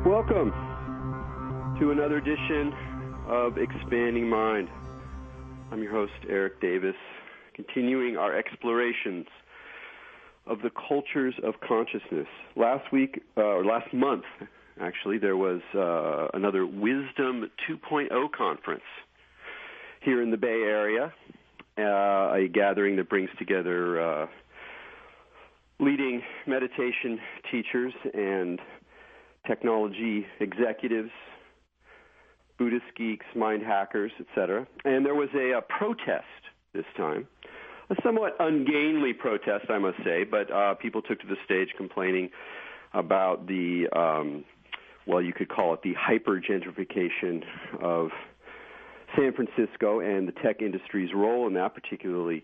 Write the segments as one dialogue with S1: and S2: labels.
S1: Welcome to another edition of Expanding Mind. I'm your host, Erik Davis, continuing our explorations of the cultures of consciousness. Last month, actually, there was another Wisdom 2.0 conference here in the Bay Area, a gathering that brings together leading meditation teachers and technology executives, Buddhist geeks, mind hackers, etc. And there was a protest this time, a somewhat ungainly protest, I must say, but people took to the stage complaining about the, you could call it the hyper-gentrification of San Francisco and the tech industry's role in that, particularly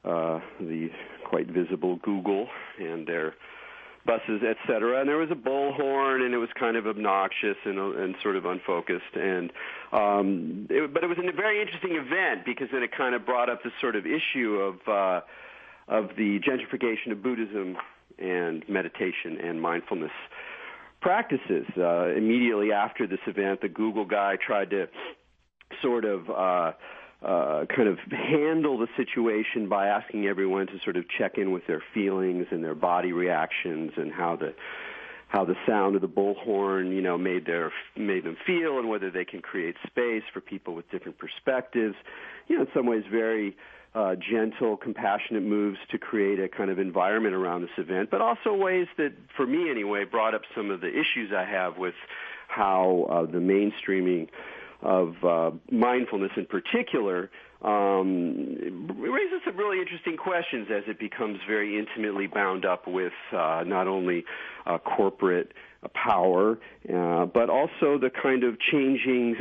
S1: the quite visible Google and their buses, etc. And there was a bullhorn, and it was kind of obnoxious and sort of unfocused. But it was a very interesting event because then it kind of brought up this sort of issue of the gentrification of Buddhism and meditation and mindfulness practices. Immediately after this event, the Google guy tried to sort of kind of handle the situation by asking everyone to sort of check in with their feelings and their body reactions and how the sound of the bullhorn, made them feel, and whether they can create space for people with different perspectives. In some ways very gentle, compassionate moves to create a kind of environment around this event, but also ways that, for me anyway, brought up some of the issues I have with how the mainstreaming of mindfulness in particular raises some really interesting questions as it becomes very intimately bound up with not only corporate power, but also the kind of changing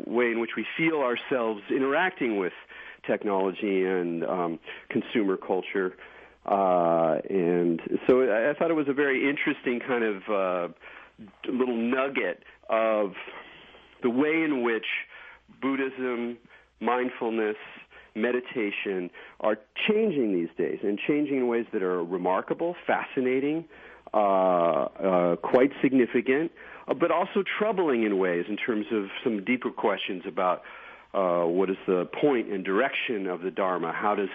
S1: way in which we feel ourselves interacting with technology and consumer culture. And so I thought it was a very interesting kind of little nugget of the way in which Buddhism, mindfulness, meditation are changing these days, and changing in ways that are remarkable, fascinating, quite significant, but also troubling in ways in terms of some deeper questions about what is the point and direction of the Dharma? How does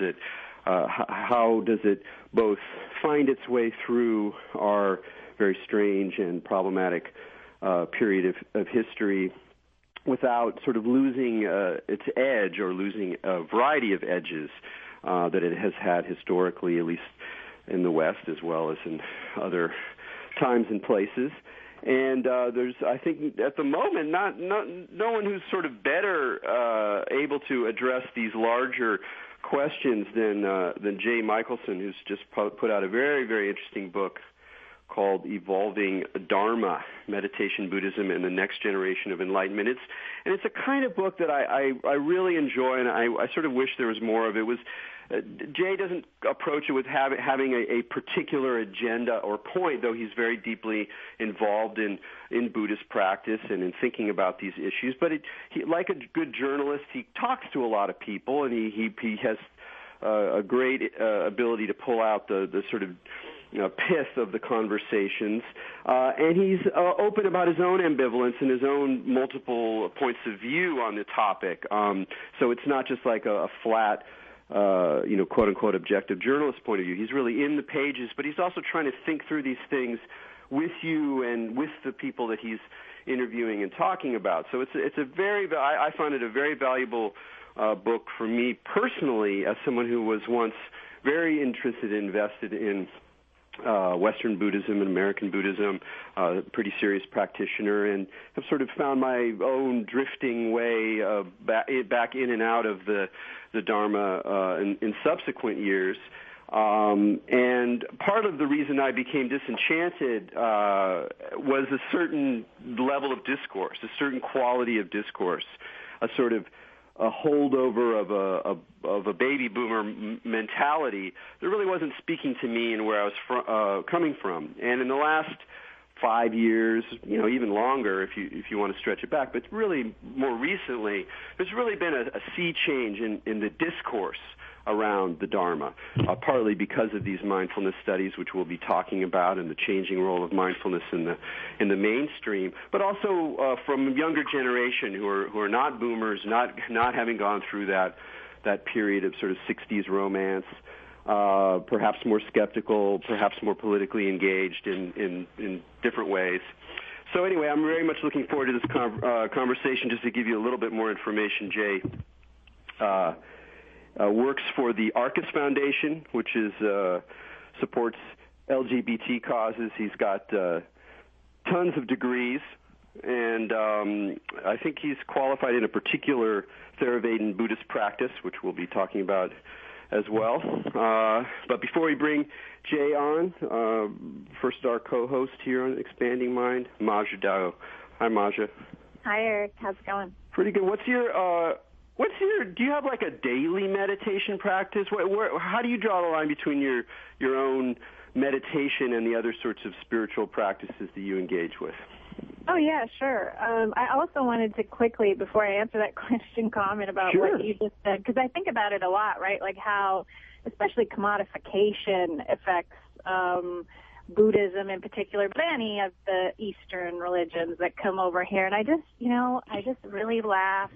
S1: it both find its way through our very strange and problematic period of history without sort of losing its edge or losing a variety of edges that it has had historically, at least in the West as well as in other times and places. And there's, I think, at the moment, no one who's sort of better able to address these larger questions than Jay Michaelson, who's just put out a very, very interesting book called Evolving Dharma, Meditation, Buddhism, and the Next Generation of Enlightenment. It's a kind of book that I really enjoy, and I sort of wish there was more of it. Jay doesn't approach it with having a particular agenda or point, though he's very deeply involved in Buddhist practice and in thinking about these issues. But he, like a good journalist, he talks to a lot of people, and he has a great ability to pull out the sort of pith of the conversations, and he's open about his own ambivalence and his own multiple points of view on the topic. So it's not just like a flat, quote-unquote objective journalist point of view. He's really in the pages, but he's also trying to think through these things with you and with the people that he's interviewing and talking about. So I find it a very valuable book for me personally, as someone who was once very interested and invested in Western Buddhism and American Buddhism, pretty serious practitioner, and have sort of found my own drifting way back in and out of the Dharma in subsequent years. And part of the reason I became disenchanted was a certain level of discourse, a certain quality of discourse, a sort of a holdover of a baby boomer mentality that really wasn't speaking to me and where I was coming from. And in the last 5 years, even longer if you want to stretch it back, but really more recently, there's really been a sea change in the discourse around the Dharma, partly because of these mindfulness studies, which we'll be talking about, and the changing role of mindfulness in the mainstream, but also from a younger generation who are not boomers, not having gone through that period of sort of 60s romance, perhaps more skeptical, perhaps more politically engaged in different ways. So anyway, I'm very much looking forward to this conversation. Just to give you a little bit more information, Jay works for the Arcus Foundation, which is supports LGBT causes. He's got tons of degrees, and I think he's qualified in a particular Theravada Buddhist practice, which we'll be talking about as well. But before we bring Jay on, first our co-host here on Expanding Mind, Maja Dao. Hi, Maja.
S2: Hi, Erik. How's it going?
S1: Pretty good. Do you have like a daily meditation practice? How do you draw the line between your own meditation and the other sorts of spiritual practices that you engage with?
S2: Oh, yeah, sure. I also wanted to quickly, before I answer that question, comment about what you just said, because I think about it a lot, right? Like how, especially commodification affects Buddhism in particular, but any of the Eastern religions that come over here. And I just really laugh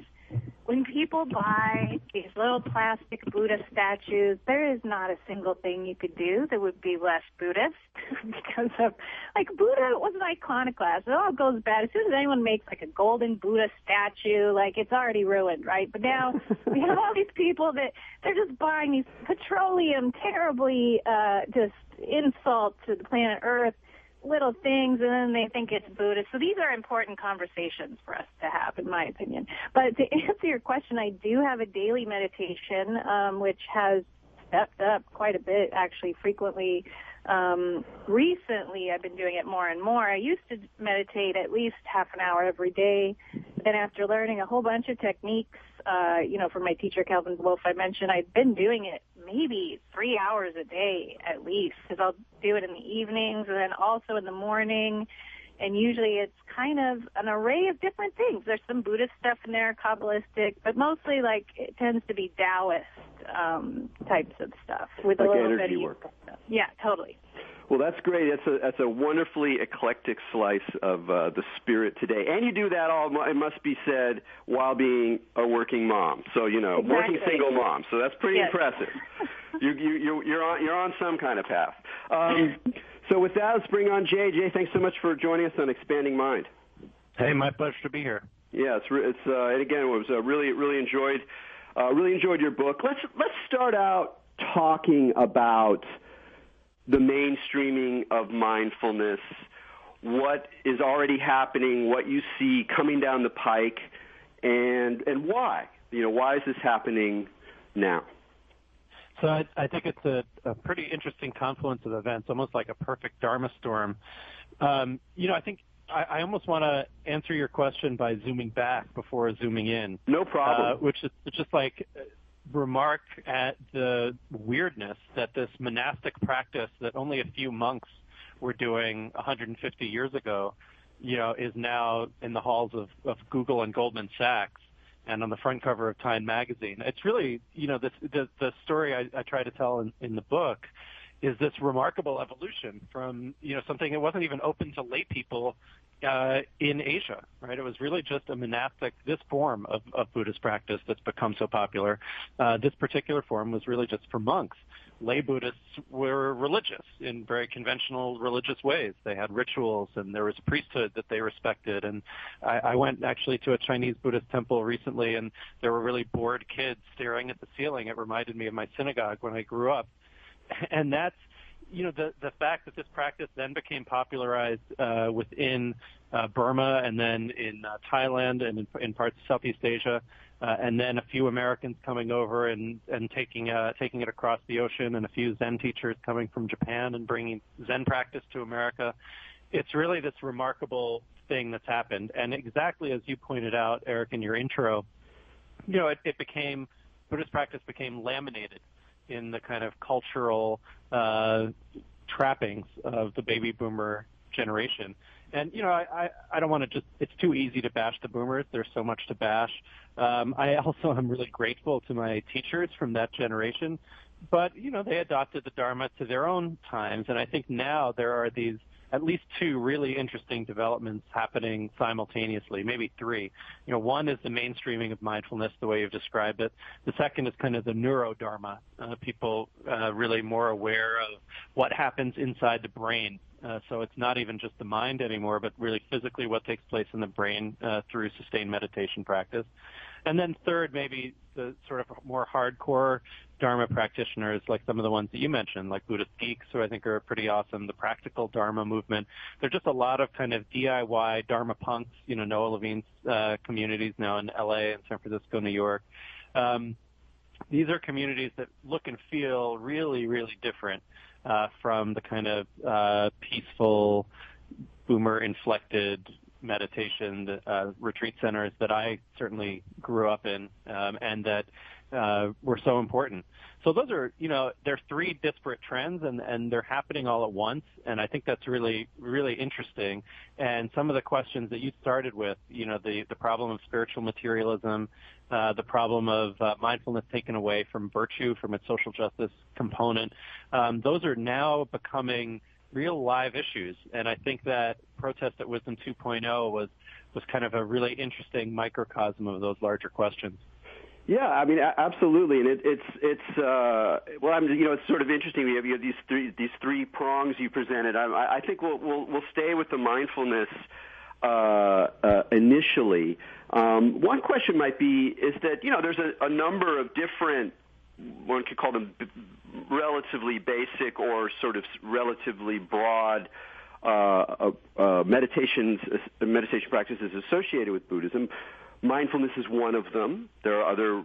S2: when people buy these little plastic Buddha statues. There is not a single thing you could do that would be less Buddhist because of, like, Buddha was an iconoclast. It all goes bad. As soon as anyone makes, like, a golden Buddha statue, like, it's already ruined, right? But now we have all these people that they're just buying these petroleum, terribly just insult to the planet Earth little things, and then they think it's Buddhist. So these are important conversations for us to have, in my opinion. But to answer your question, I do have a daily meditation, which has stepped up quite a bit, actually, frequently. Recently, I've been doing it more and more. I used to meditate at least half an hour every day. Then after learning a whole bunch of techniques, from my teacher, Calvin Wolf, I mentioned, I've been doing it maybe 3 hours a day at least, because I'll do it in the evenings and then also in the morning. And usually it's kind of an array of different things. There's some Buddhist stuff in there, Kabbalistic, but mostly like it tends to be Taoist types of stuff with
S1: like
S2: a little
S1: energy
S2: bit of
S1: work.
S2: Yeah, totally.
S1: Well, that's great. That's a wonderfully eclectic slice of the spirit today. And you do that all, it must be said, while being a working mom. So,
S2: Exactly.
S1: Working single mom. So that's pretty impressive. You're on some kind of path. So with that, let's bring on Jay. Jay, thanks so much for joining us on Expanding Mind.
S3: Hey, my pleasure to be here.
S1: Yeah, and again, it was really enjoyed your book. Let's start out talking about the mainstreaming of mindfulness, what is already happening, what you see coming down the pike, and why. Why is this happening now?
S3: So I think it's a pretty interesting confluence of events, almost like a perfect Dharma storm. I think I almost want to answer your question by zooming back before zooming in.
S1: No problem.
S3: Which is just like remark at the weirdness that this monastic practice that only a few monks were doing 150 years ago, is now in the halls of Google and Goldman Sachs and on the front cover of Time magazine. It's really, the story I try to tell in the book is this remarkable evolution from, something that wasn't even open to lay people in Asia, right? It was really just a monastic, this form of Buddhist practice that's become so popular. This particular form was really just for monks. Lay Buddhists were religious in very conventional religious ways. They had rituals, and there was a priesthood that they respected. And I went actually to a Chinese Buddhist temple recently, and there were really bored kids staring at the ceiling. It reminded me of my synagogue when I grew up. And that's, the fact that this practice then became popularized within Burma and then in Thailand and in parts of Southeast Asia, and then a few Americans coming over and taking it across the ocean, and a few Zen teachers coming from Japan and bringing Zen practice to America. It's really this remarkable thing that's happened. And exactly as you pointed out, Erik, in your intro, Buddhist practice became laminated in the kind of cultural trappings of the baby boomer generation. And, I don't want to it's too easy to bash the boomers. There's so much to bash. I also am really grateful to my teachers from that generation. But, they adopted the Dharma to their own times. And I think now there are these at least two really interesting developments happening simultaneously, maybe three. One is the mainstreaming of mindfulness, the way you've described it. The second is kind of the neurodharma, people really more aware of what happens inside the brain. So it's not even just the mind anymore, but really physically what takes place in the brain through sustained meditation practice. And then third, maybe the sort of more hardcore Dharma practitioners, like some of the ones that you mentioned, like Buddhist geeks, who I think are pretty awesome, the practical Dharma movement. There are just a lot of kind of DIY Dharma punks, Noah Levine's communities now in LA and San Francisco, New York. These are communities that look and feel really, really different from the kind of peaceful, boomer-inflected meditation retreat centers that I certainly grew up in and that were so important. So those are, they're three disparate trends and they're happening all at once. And I think that's really, really interesting. And some of the questions that you started with, the problem of spiritual materialism, the problem of mindfulness taken away from virtue, from its social justice component, those are now becoming real live issues. And I think that Protest at Wisdom 2.0 was kind of a really interesting microcosm of those larger questions.
S1: Yeah, I mean, absolutely, and it's sort of interesting. We have these three prongs you presented. I think we'll stay with the mindfulness initially. One question might be is that there's a number of different, one could call them relatively basic or sort of relatively broad meditation practices associated with Buddhism. Mindfulness is one of them. There are other,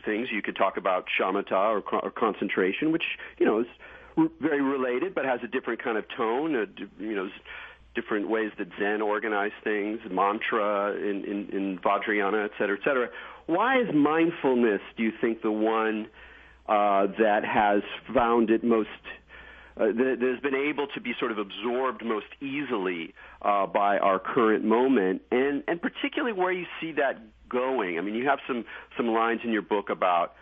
S1: things. You could talk about shamatha or concentration, which, is very related but has a different kind of tone, different ways that Zen organize things, mantra in Vajrayana, et cetera, et cetera. Why is mindfulness, do you think, the one that has found it most, that has been able to be sort of absorbed most easily by our current moment, and particularly where you see that going? I mean, you have some lines in your book about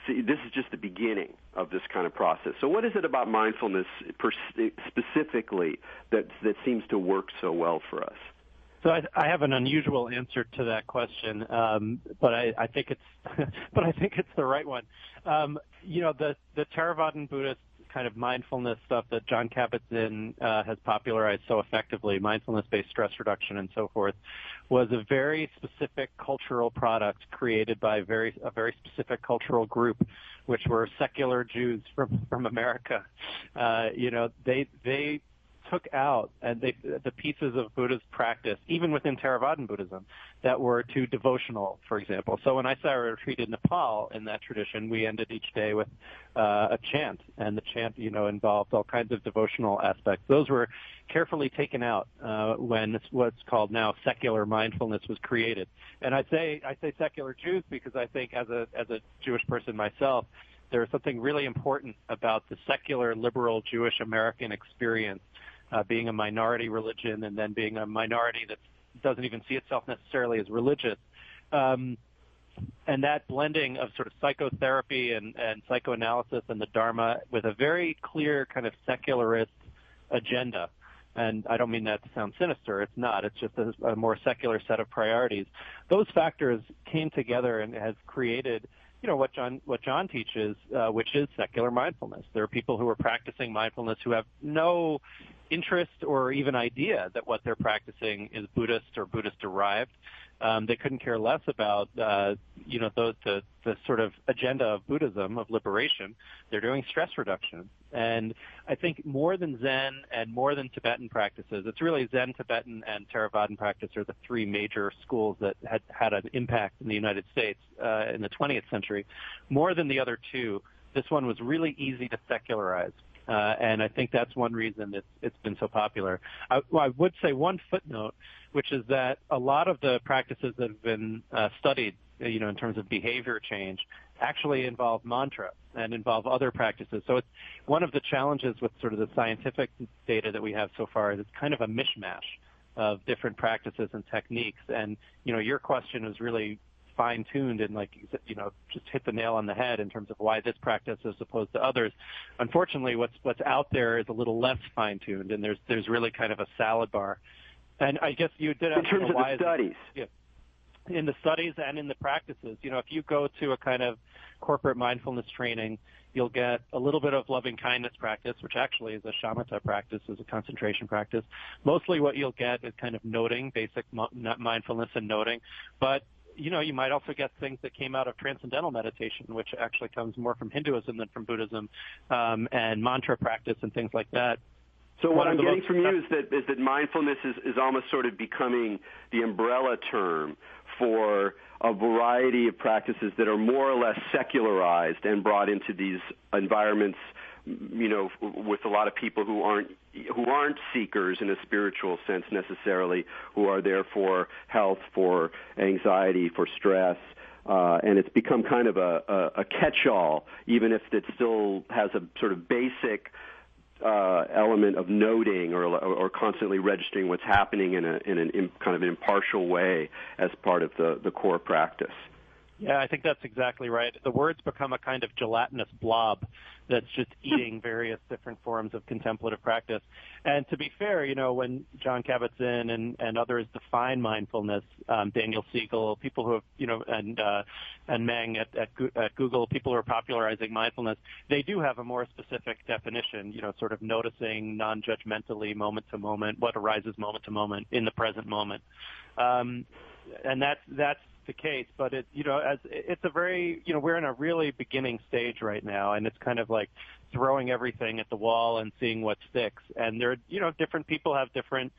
S1: this is just the beginning of this kind of process. So what is it about mindfulness specifically that seems to work so well for us?
S3: So I have an unusual answer to that question, but I think it's the right one. The Theravadan Buddhist kind of mindfulness stuff that Jon Kabat-Zinn has popularized so effectively, mindfulness-based stress reduction and so forth, was a very specific cultural product created by a very specific cultural group, which were secular Jews from America. They took out the pieces of Buddha's practice, even within Theravadan Buddhism, that were too devotional, for example. So when I saw a retreat in Nepal in that tradition, we ended each day with a chant, and the chant, involved all kinds of devotional aspects. Those were carefully taken out when what's called now secular mindfulness was created. And I say secular Jews because I think as a Jewish person myself, there is something really important about the secular, liberal, Jewish American experience, being a minority religion and then being a minority that doesn't even see itself necessarily as religious. And that blending of sort of psychotherapy and psychoanalysis and the Dharma with a very clear kind of secularist agenda. And I don't mean that to sound sinister. It's not. It's just a more secular set of priorities. Those factors came together and has created what John teaches, which is secular mindfulness. There are people who are practicing mindfulness who have no interest or even idea that what they're practicing is Buddhist or Buddhist derived. They couldn't care less about the sort of agenda of Buddhism, of liberation. They're doing stress reduction. And I think more than Zen and more than Tibetan practices, it's really Zen, Tibetan, and Theravadan practice are the three major schools that had an impact in the United States in the 20th century. More than the other two, this one was really easy to secularize. And I think that's one reason it's been so popular. I would say one footnote, which is that a lot of the practices that have been studied, in terms of behavior change, actually involve mantra and involve other practices. So it's one of the challenges with sort of the scientific data that we have so far is it's kind of a mishmash of different practices and techniques. And, your question is really fine-tuned and just hit the nail on the head in terms of why this practice as opposed to others. Unfortunately, what's out there is a little less fine-tuned, and there's really kind of a salad bar. And I guess you did ask
S1: in terms of the studies.
S3: Yeah. In the studies and in the practices. If you go to a kind of corporate mindfulness training, you'll get a little bit of loving kindness practice, which actually is a shamatha practice, is a concentration practice. Mostly what you'll get is kind of noting, basic mindfulness and noting. But, you might also get things that came out of transcendental meditation, which actually comes more from Hinduism than from Buddhism, and mantra practice and things like that.
S1: So what I'm getting from you is that mindfulness is almost sort of becoming the umbrella term for a variety of practices that are more or less secularized and brought into these environments, with a lot of people who aren't seekers in a spiritual sense necessarily, who are there for health, for anxiety, for stress. And it's become kind of a catch-all, even if it still has a sort of basic element of noting or constantly registering what's happening in kind of an impartial way as part of the core practice.
S3: Yeah, I think that's exactly right. The words become a kind of gelatinous blob that's just eating various different forms of contemplative practice. And to be fair, when John Kabat-Zinn and others define mindfulness, Daniel Siegel, people who have, and Meng at Google, people who are popularizing mindfulness, they do have a more specific definition, sort of noticing non-judgmentally, moment to moment, what arises moment to moment in the present moment. And that's the case, but it's a very, we're in a really beginning stage right now, and it's kind of like throwing everything at the wall and seeing what sticks. And there, different people have different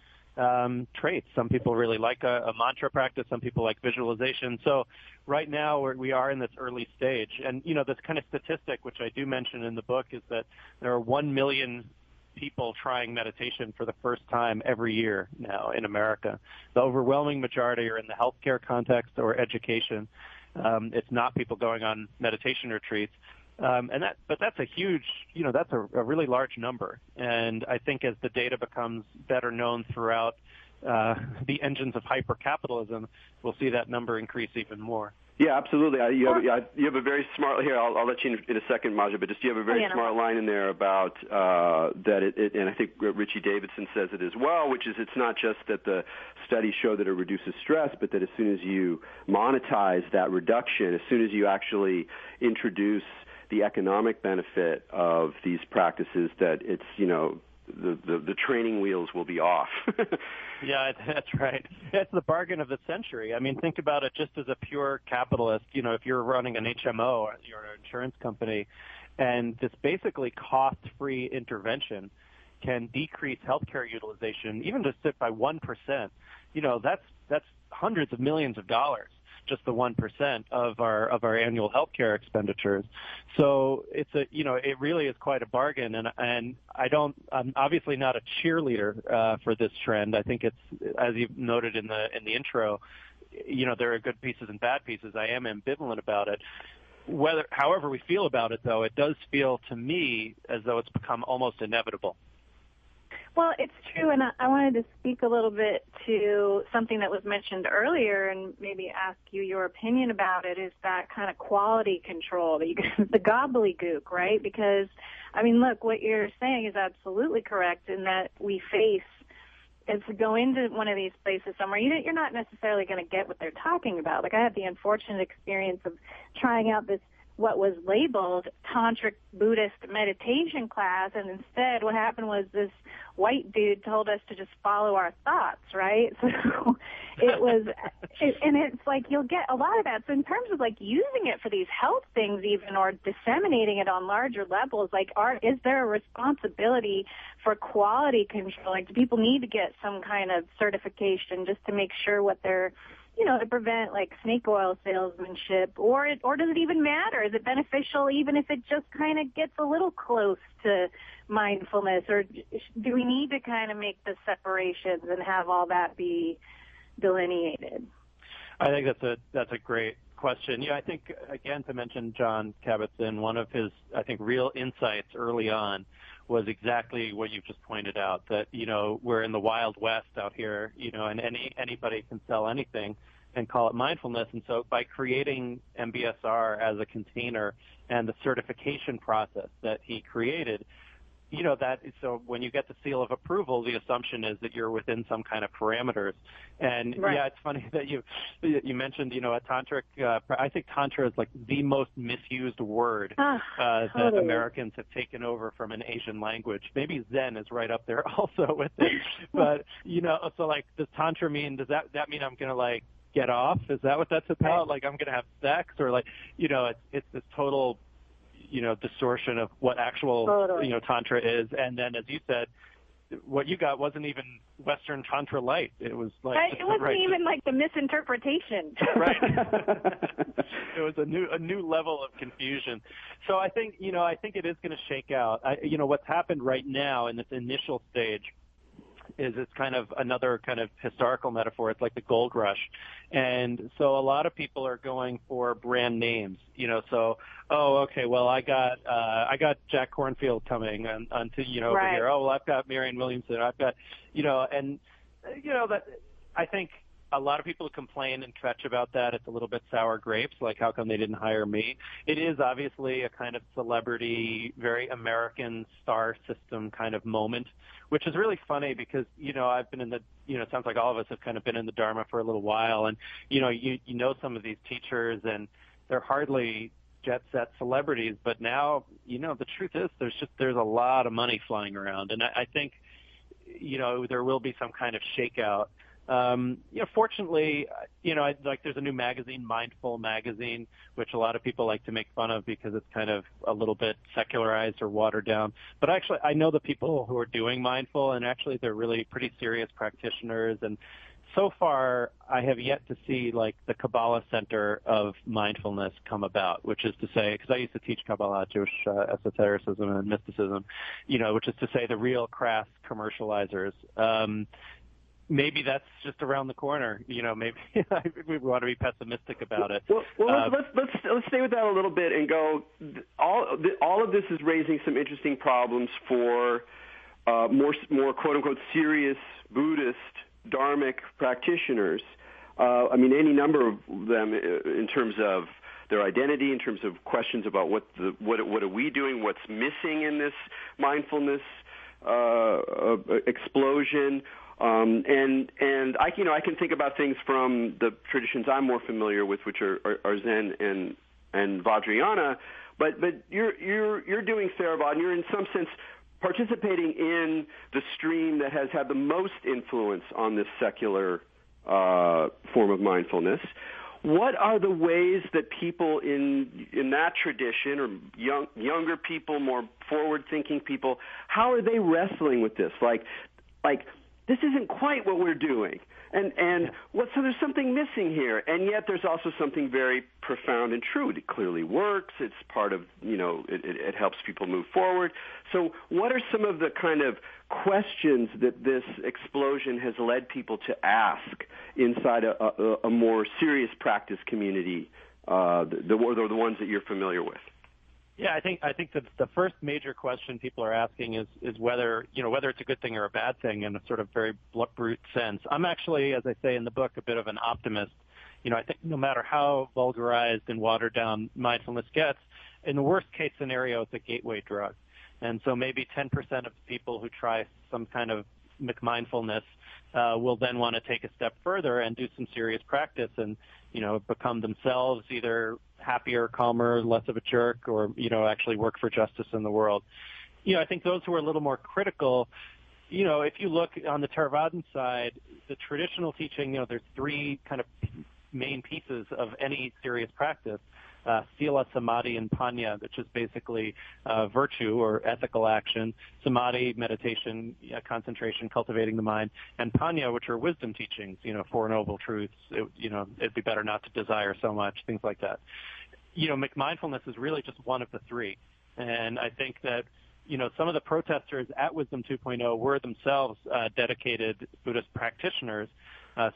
S3: traits. Some people really like a mantra practice. Some people like visualization. So right now we are in this early stage, and this kind of statistic, which I do mention in the book, is that there are 1 million people trying meditation for the first time every year now in America. The overwhelming majority are in the healthcare context or education. It's not people going on meditation retreats. But that's a huge, that's a really large number. And I think as the data becomes better known throughout the engines of hyper-capitalism, we'll see that number increase even more.
S1: Yeah, absolutely. You have a very smart, here, I'll let you in a second, Maja, but just you have a very smart line in there about that and I think Richie Davidson says it as well, which is it's not just that the studies show that it reduces stress, but that as soon as you monetize that reduction, as soon as you actually introduce the economic benefit of these practices, that it's, the training wheels will be off.
S3: Yeah, that's right. It's the bargain of the century. I mean, think about it just as a pure capitalist. If you're running an HMO or you're an insurance company, and this basically cost-free intervention can decrease healthcare utilization, even just by 1%, that's hundreds of millions of dollars. Just the 1% of our annual healthcare expenditures. So it's it really is quite a bargain, and I'm obviously not a cheerleader for this trend. I think it's, as you noted in the intro, there are good pieces and bad pieces. I am ambivalent about it. However we feel about it, though, it does feel to me as though it's become almost inevitable.
S2: Well, it's true, and I wanted to speak a little bit to something that was mentioned earlier and maybe ask you your opinion about it, is that kind of quality control, the gobbledygook, right? Because, I mean, look, what you're saying is absolutely correct in that we face, as we go into one of these places somewhere, you're not necessarily going to get what they're talking about. Like, I had the unfortunate experience of trying out this what was labeled tantric Buddhist meditation class, and instead what happened was this white dude told us to just follow our thoughts, right? So it was, and it's like you'll get a lot of that. So in terms of like using it for these health things even, or disseminating it on larger levels, like is there a responsibility for quality control? Like, do people need to get some kind of certification just to make sure what they're, to prevent like snake oil salesmanship, or does it even matter? Is it beneficial even if it just kind of gets a little close to mindfulness, or do we need to kind of make the separations and have all that be delineated?
S3: I think that's a great question. I think, again, to mention John Kabat-Zinn, one of his, I think, real insights early on was exactly what you just pointed out, that, we're in the Wild West out here, and anybody can sell anything and call it mindfulness. And so by creating MBSR as a container and the certification process that he created, so when you get the seal of approval, the assumption is that you're within some kind of parameters. And
S2: right.
S3: It's funny that you mentioned, a tantric, I think tantra is like the most misused word that Americans have taken over from an Asian language. Maybe Zen is right up there also with it. But, so like, does tantra mean, does that mean I'm going to like get off? Is that what that's about? Like I'm going to have sex, or like, it's this total, distortion of what actual, tantra is. And then, as you said, what you got wasn't even Western tantra light. It was like
S2: it wasn't even like the misinterpretation.
S3: Right. It was a new level of confusion. So I think it is going to shake out. What's happened right now in this initial stage is it's kind of another kind of historical metaphor. It's like the gold rush. And so a lot of people are going for brand names, so, okay, well, I got Jack Kornfield coming onto, over
S2: right.
S3: here. Oh, well, I've got Marianne Williamson. I've got, that I think a lot of people complain and kvetch about that. It's a little bit sour grapes, like how come they didn't hire me? It is obviously a kind of celebrity, very American star system kind of moment, which is really funny because, I've been in the, it sounds like all of us have kind of been in the Dharma for a little while, and, you know some of these teachers, and they're hardly jet-set celebrities, but now, the truth is there's a lot of money flying around, and I think, there will be some kind of shakeout. Fortunately, there's a new magazine, Mindful Magazine, which a lot of people like to make fun of because it's kind of a little bit secularized or watered down. But actually, I know the people who are doing mindful, and actually they're really pretty serious practitioners. And so far, I have yet to see like the Kabbalah center of mindfulness come about, which is to say, because I used to teach Kabbalah, Jewish esotericism and mysticism, which is to say the real crass commercializers. Maybe that's just around the corner. Maybe we want to be pessimistic about it.
S1: Well, let's stay with that a little bit and go. All of this is raising some interesting problems for more quote unquote serious Buddhist Dharmic practitioners. Any number of them in terms of their identity, in terms of questions about what are we doing, what's missing in this mindfulness explosion. And I can think about things from the traditions I'm more familiar with, which are Zen and Vajrayana. But you're doing Theravada, and you're in some sense participating in the stream that has had the most influence on this secular form of mindfulness. What are the ways that people in that tradition, or younger people, more forward-thinking people, how are they wrestling with this? Like this isn't quite what we're doing, and so there's something missing here, and yet there's also something very profound and true. It clearly works. It's part of it helps people move forward. So what are some of the kind of questions that this explosion has led people to ask inside a more serious practice community, the ones that you're familiar with?
S3: Yeah, I think that the first major question people are asking is whether it's a good thing or a bad thing in a sort of very brute sense. I'm actually, as I say in the book, a bit of an optimist. I think no matter how vulgarized and watered down mindfulness gets, in the worst case scenario, it's a gateway drug. And so maybe 10% of people who try some kind of mindfulness will then want to take a step further and do some serious practice and, become themselves either happier, calmer, less of a jerk, or, actually work for justice in the world. I think those who are a little more critical, if you look on the Theravadan side, the traditional teaching, there's three kind of main pieces of any serious practice. Sila, Samadhi, and Panya, which is basically virtue or ethical action. Samadhi, meditation, concentration, cultivating the mind. And Panya, which are wisdom teachings, Four Noble Truths, it'd be better not to desire so much, things like that. Mindfulness is really just one of the three. And I think that, some of the protesters at Wisdom 2.0 were themselves dedicated Buddhist practitioners.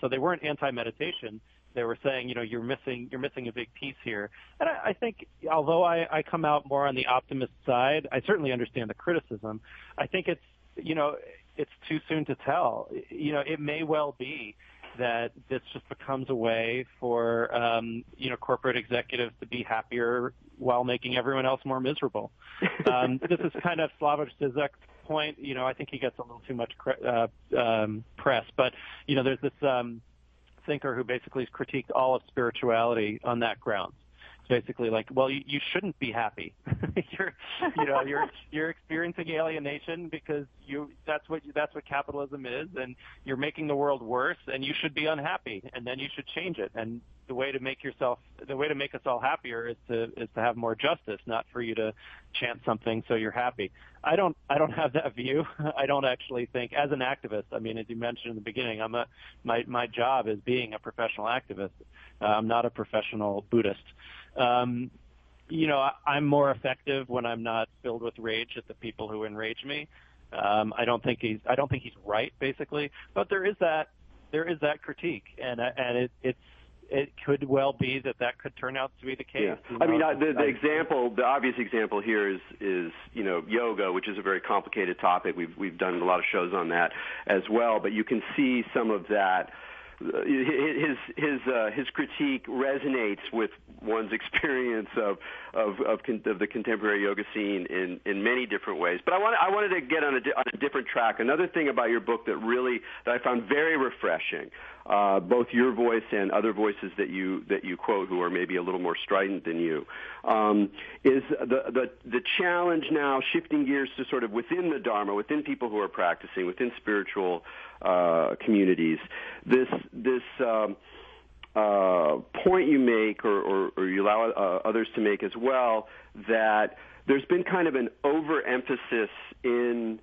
S3: So they weren't anti-meditation. They were saying, you're missing a big piece here. And I think, although I come out more on the optimist side, I certainly understand the criticism. I think it's too soon to tell. It may well be that this just becomes a way for, corporate executives to be happier while making everyone else more miserable. This is kind of Slavoj Zizek's point. I think he gets a little too much press, but, there's this thinker who basically critiqued all of spirituality on that grounds. It's basically like, well, you shouldn't be happy. you're experiencing alienation because that's what capitalism is, and you're making the world worse, and you should be unhappy, and then you should change it. And the way to make us all happier is to have more justice, not for you to chant something so you're happy. I don't have that view. I don't actually think, as an activist, I mean, as you mentioned in the beginning, my job is being a professional activist. I'm not a professional Buddhist. I'm more effective when I'm not filled with rage at the people who enrage me. I don't think he's right, basically, but there is that critique, and it could well be that could turn out to be the case.
S1: Yeah. I mean, the obvious example here is yoga, which is a very complicated topic. We've done a lot of shows on that as well, but you can see some of that. His critique resonates with one's experience of the contemporary yoga scene in many different ways. But I wanted to get on a different track. Another thing about your book that I found very refreshing, both your voice and other voices that you quote who are maybe a little more strident than you, is the challenge now, shifting gears to sort of within the Dharma, within people who are practicing, within spiritual communities. This point you make, or you allow others to make as well, that there's been kind of an overemphasis in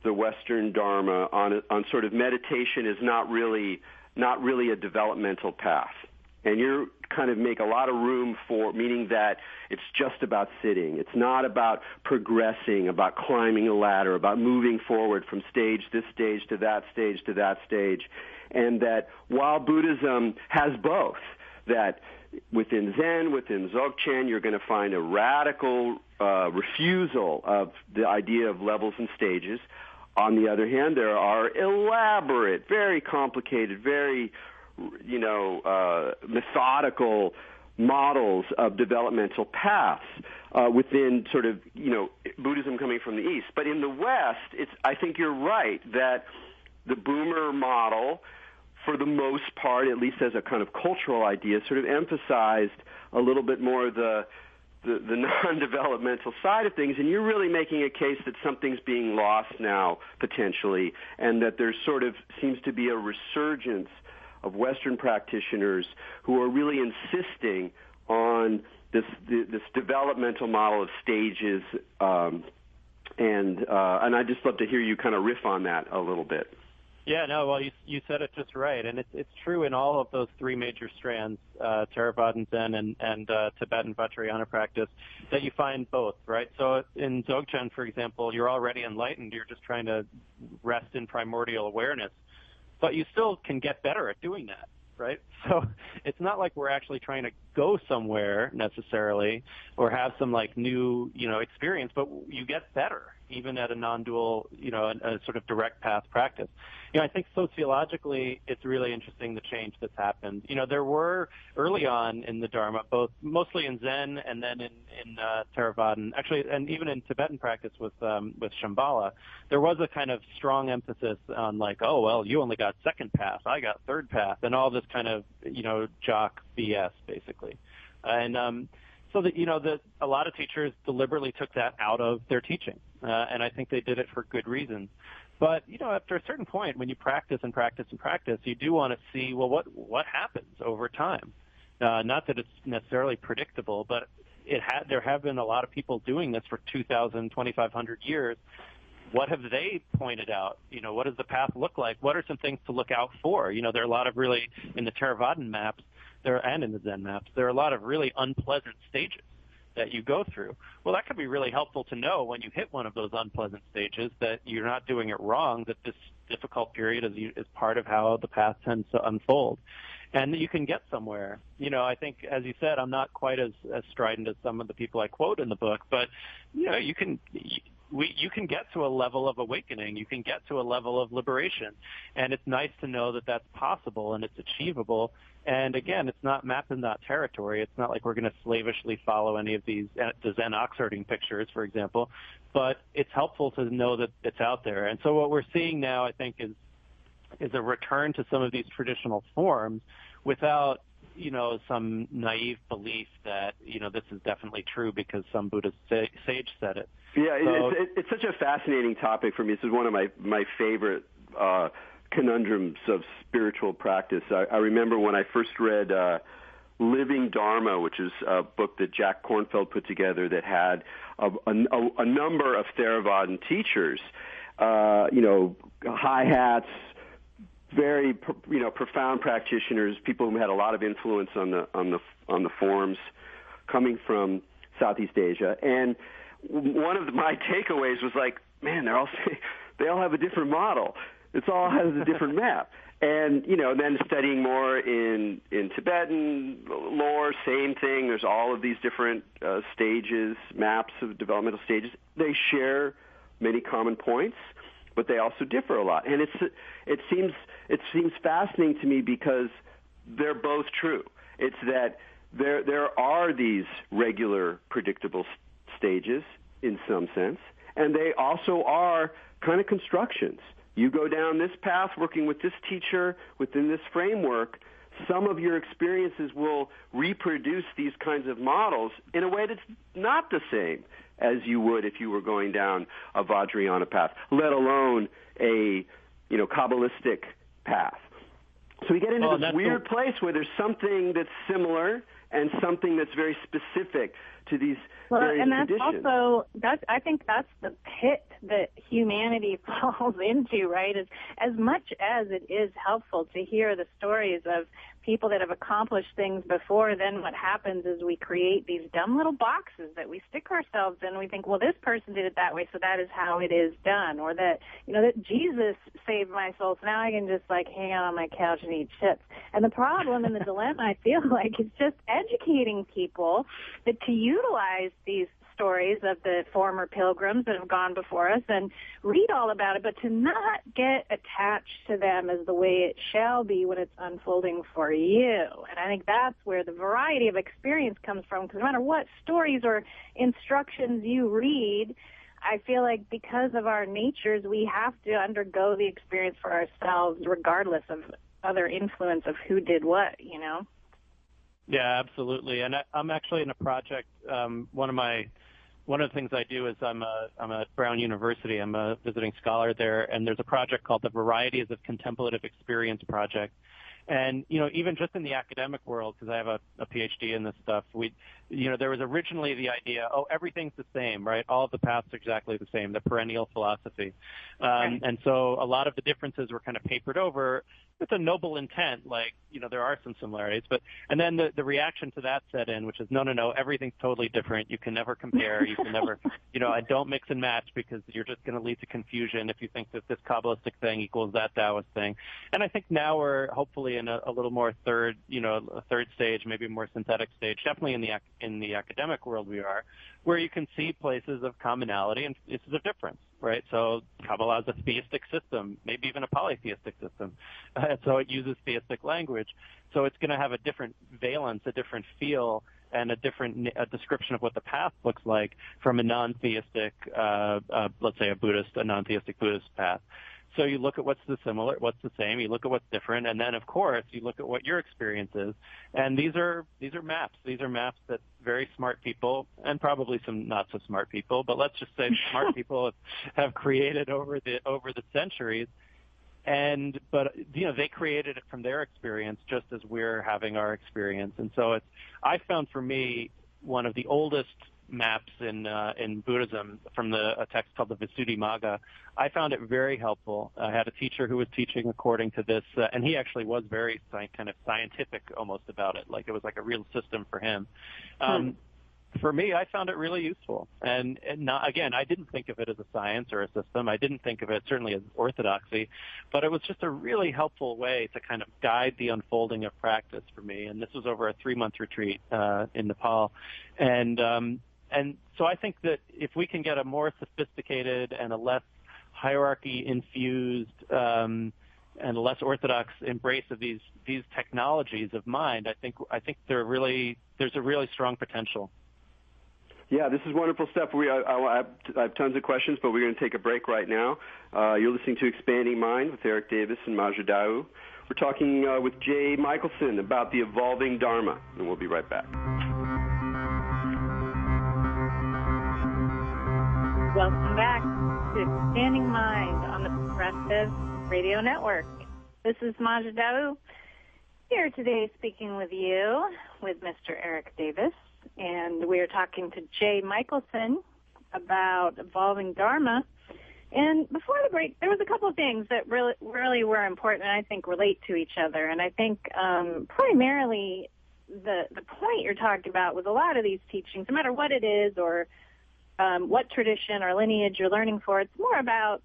S1: the Western Dharma on sort of meditation is not really a developmental path. And you kind of make a lot of room for, meaning that it's just about sitting. It's not about progressing, about climbing a ladder, about moving forward from this stage to that stage to that stage. And that while Buddhism has both, that within Zen, within Dzogchen, you're going to find a radical refusal of the idea of levels and stages. On the other hand, there are elaborate, very complicated, very methodical models of developmental paths within sort of, Buddhism coming from the East. But in the West, I think you're right that the Boomer model, for the most part, at least as a kind of cultural idea, sort of emphasized a little bit more the non-developmental side of things, and you're really making a case that something's being lost now, potentially, and that there sort of seems to be a resurgence of Western practitioners who are really insisting on this developmental model of stages, and I'd just love to hear you kind of riff on that a little bit.
S3: Yeah, no, well, you said it just right, and it's true in all of those three major strands, Theravadan, Zen, and Tibetan Vajrayana practice, that you find both, right? So in Dzogchen, for example, you're already enlightened. You're just trying to rest in primordial awareness, but you still can get better at doing that, right? So it's not like we're actually trying to go somewhere necessarily or have some like new, experience, but you get better even at a non-dual, a sort of direct path practice. I think sociologically it's really interesting the change that's happened. There were early on in the Dharma, both mostly in Zen and then in Theravadan, actually, and even in Tibetan practice with Shambhala, there was a kind of strong emphasis on like, oh, well, you only got second path, I got third path, and all this kind of, jock BS, basically. And so that, a lot of teachers deliberately took that out of their teaching, and I think they did it for good reasons. But, after a certain point, when you practice and practice and practice, you do want to see, well, what happens over time? Not that it's necessarily predictable, but there have been a lot of people doing this for 2,000, 2,500 years. What have they pointed out? What does the path look like? What are some things to look out for? There are a lot of really, in the Theravadan maps, and in the Zen maps, there are a lot of really unpleasant stages that you go through. Well, that could be really helpful to know when you hit one of those unpleasant stages that you're not doing it wrong, that this difficult period is part of how the path tends to unfold. and you can get somewhere. I think, as you said, I'm not quite as strident as some of the people I quote in the book, but you can get to a level of awakening. You can get to a level of liberation, and it's nice to know that that's possible and it's achievable. And again, it's not map and not territory. It's not like we're going to slavishly follow any of these the Zen ox herding pictures, for example, but it's helpful to know that it's out there. And so what we're seeing now, I think, is a return to some of these traditional forms without some naive belief that this is definitely true because some Buddhist sage said it.
S1: Yeah, so, it's such a fascinating topic for me. This is one of my favorite conundrums of spiritual practice. I remember when I first read Living Dharma, which is a book that Jack Kornfield put together that had a number of Theravadan teachers, high hats, very profound practitioners, people who had a lot of influence on the forms coming from Southeast Asia. And one of my takeaways was like, man, they all have a different model. It all has a different map. And, then studying more in Tibetan lore, same thing. There's all of these different stages, maps of developmental stages. They share many common points, but they also differ a lot. And it seems fascinating to me because they're both true. It's that there are these regular, predictable stages in some sense, and they also are kind of constructions. You go down this path working with this teacher within this framework, some of your experiences will reproduce these kinds of models in a way that's not the same as you would if you were going down a Vajrayana path, let alone a Kabbalistic path. So we get into this weird place where there's something that's similar and something that's very specific to these various traditions.
S2: I think that's the pit that humanity falls into, right? As much as it is helpful to hear the stories of people that have accomplished things before, then what happens is we create these dumb little boxes that we stick ourselves in. We think, well, this person did it that way, so that is how it is done. Or that, that Jesus saved my soul, so now I can just hang out on my couch and eat chips. And the problem and the dilemma, I feel like, is just educating people that to utilize these stories of the former pilgrims that have gone before us and read all about it, but to not get attached to them as the way it shall be when it's unfolding for you. And I think that's where the variety of experience comes from, because no matter what stories or instructions you read, I feel like because of our natures, we have to undergo the experience for ourselves regardless of other influence of who did what,
S3: Yeah, absolutely. And I'm actually in a project. One of the things I do is I'm at Brown University. I'm a visiting scholar there, and there's a project called the Varieties of Contemplative Experience Project. And, even just in the academic world, because I have a PhD in this stuff, there was originally the idea, everything's the same, right? All of the paths are exactly the same, the perennial philosophy. Right. And so a lot of the differences were kind of papered over with a noble intent, there are some similarities. And then the reaction to that set in, which is, no, everything's totally different. You can never compare. You can never, I don't mix and match because you're just going to lead to confusion if you think that this Kabbalistic thing equals that Taoist thing. And I think now we're hopefully in a little more third stage, maybe more synthetic stage, definitely in the academic world we are, where you can see places of commonality and places of difference, right? So Kabbalah is a theistic system, maybe even a polytheistic system. So it uses theistic language. So it's going to have a different valence, a different feel, and a description of what the path looks like from a non-theistic, let's say a non-theistic Buddhist path. So you look at what's the same, you look at what's different, and then, of course, you look at what your experience is. And these are maps. These are maps that very smart people, and probably some not so smart people, but let's just say smart people have created over the centuries. But they created it from their experience just as we're having our experience. And so I found for me one of the oldest maps in Buddhism from a text called the Visuddhimagga. I found it very helpful. I had a teacher who was teaching according to this, and he actually was very kind of scientific almost about it, like it was like a real system for him. for me, I found it really useful. And not, again, I didn't think of it as a science or a system. I didn't think of it certainly as orthodoxy, but it was just a really helpful way to kind of guide the unfolding of practice for me. And this was over a 3-month retreat in Nepal. And so I think that if we can get a more sophisticated and a less hierarchy-infused and a less orthodox embrace of these technologies of mind, I think there's a really strong potential.
S1: Yeah, this is wonderful stuff. I have tons of questions, but we're going to take a break right now. You're listening to Expanding Mind with Erik Davis and Maja Dawu. We're talking with Jay Michaelson about the evolving Dharma, and we'll be right back.
S2: Welcome back to Expanding Mind on the Progressive Radio Network. This is Maja Dawu, here today speaking with you, with Mr. Erik Davis, and we are talking to Jay Michaelson about evolving Dharma. And before the break, there was a couple of things that really were important and I think relate to each other. And I think primarily the point you're talking about with a lot of these teachings, no matter what it is or what tradition or lineage you're learning for, it's more about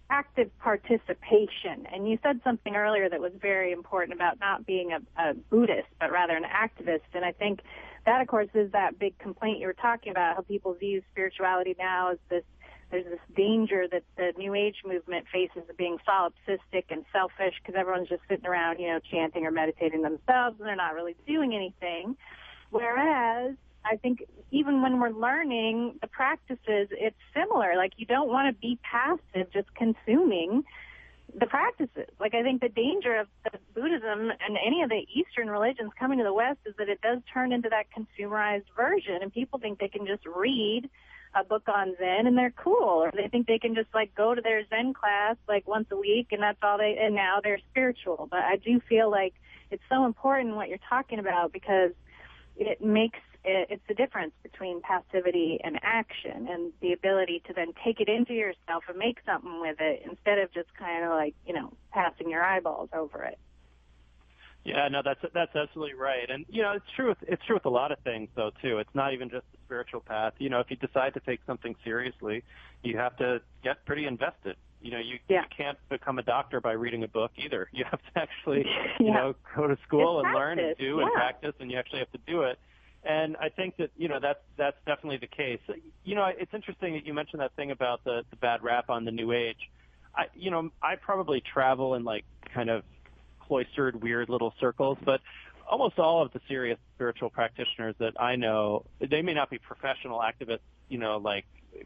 S2: active participation. And you said something earlier that was very important about not being a Buddhist, but rather an activist. And I think that, of course, is that big complaint you were talking about, how people view spirituality now as there's this danger that the New Age movement faces of being solipsistic and selfish because everyone's just sitting around, chanting or meditating themselves, and they're not really doing anything. Whereas I think even when we're learning the practices, it's similar. Like, you don't want to be passive, just consuming the practices. Like, I think the danger of Buddhism and any of the Eastern religions coming to the West is that it does turn into that consumerized version, and people think they can just read a book on Zen and they're cool, or they think they can just go to their Zen class once a week and that's all and now they're spiritual. But I do feel like it's so important what you're talking about, because it's the difference between passivity and action, and the ability to then take it into yourself and make something with it instead of just kind of passing your eyeballs over it.
S3: Yeah, no, that's absolutely right. And, it's true with a lot of things, though, too. It's not even just the spiritual path. If you decide to take something seriously, you have to get pretty invested. You can't become a doctor by reading a book either. You have to actually, go to school and learn and do and practice, and you actually have to do it. And I think that, that's definitely the case. It's interesting that you mentioned that thing about the bad rap on the New Age. I probably travel in kind of cloistered, weird little circles, but almost all of the serious spiritual practitioners that I know, they may not be professional activists,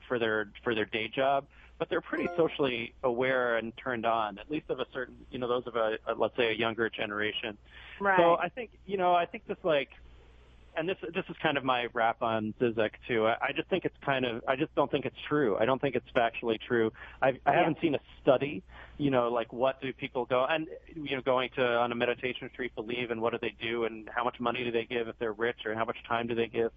S3: for their day job, but they're pretty socially aware and turned on, at least of a certain, those of let's say a younger generation.
S2: Right.
S3: So I think this and this is kind of my rap on Zizek too. I just don't think it's true. I don't think it's factually true. I haven't seen a study, what do people go and, going on a meditation retreat believe, and what do they do, and how much money do they give if they're rich, or how much time do they give?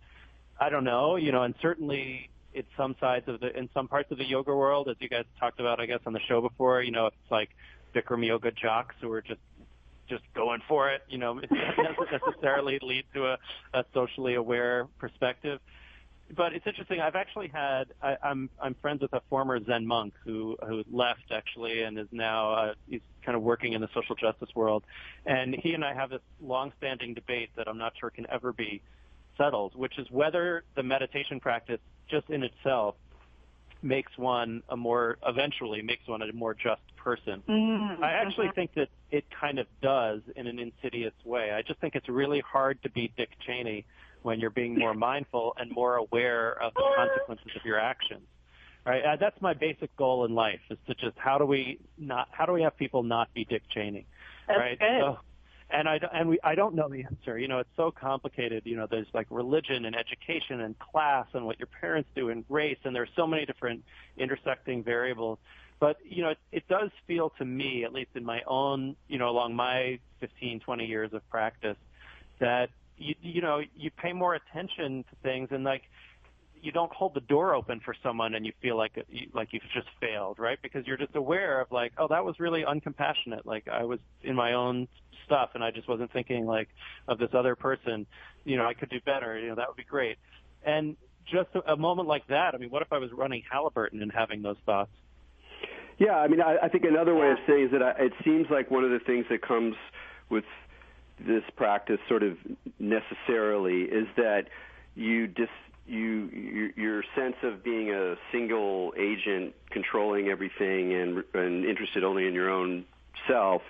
S3: I don't know, and certainly in some parts of the yoga world, as you guys talked about, I guess, on the show before, it's like Bikram yoga jocks who are just going for it, it doesn't necessarily lead to a socially aware perspective. But it's interesting. I've actually I'm friends with a former Zen monk who left actually, and is now he's kind of working in the social justice world. And he and I have this long-standing debate that I'm not sure can ever be settled, which is whether the meditation practice just in itself makes one a more just person.
S2: Mm-hmm.
S3: I actually think that it kind of does in an insidious way. I just think it's really hard to be Dick Cheney when you're being more mindful and more aware of the consequences of your actions. Right? That's my basic goal in life, is to just how do we have people not be Dick Cheney?
S2: That's
S3: right?
S2: good.
S3: So, I don't know the answer. It's so complicated. There's religion and education and class and what your parents do and race, and there's so many different intersecting variables. But, it does feel to me, at least in my own, along my 15, 20 years of practice, that, you pay more attention to things, and you don't hold the door open for someone and you feel like you've just failed, right? Because you're just aware of oh, that was really uncompassionate. I was in my own stuff and I just wasn't thinking of this other person, I could do better, that would be great. And just a moment like that, I mean, what if I was running Halliburton and having those thoughts?
S1: Yeah, I mean, I think another way of saying is that it seems like one of the things that comes with this practice sort of necessarily is that your sense of being a single agent controlling everything and interested only in your own self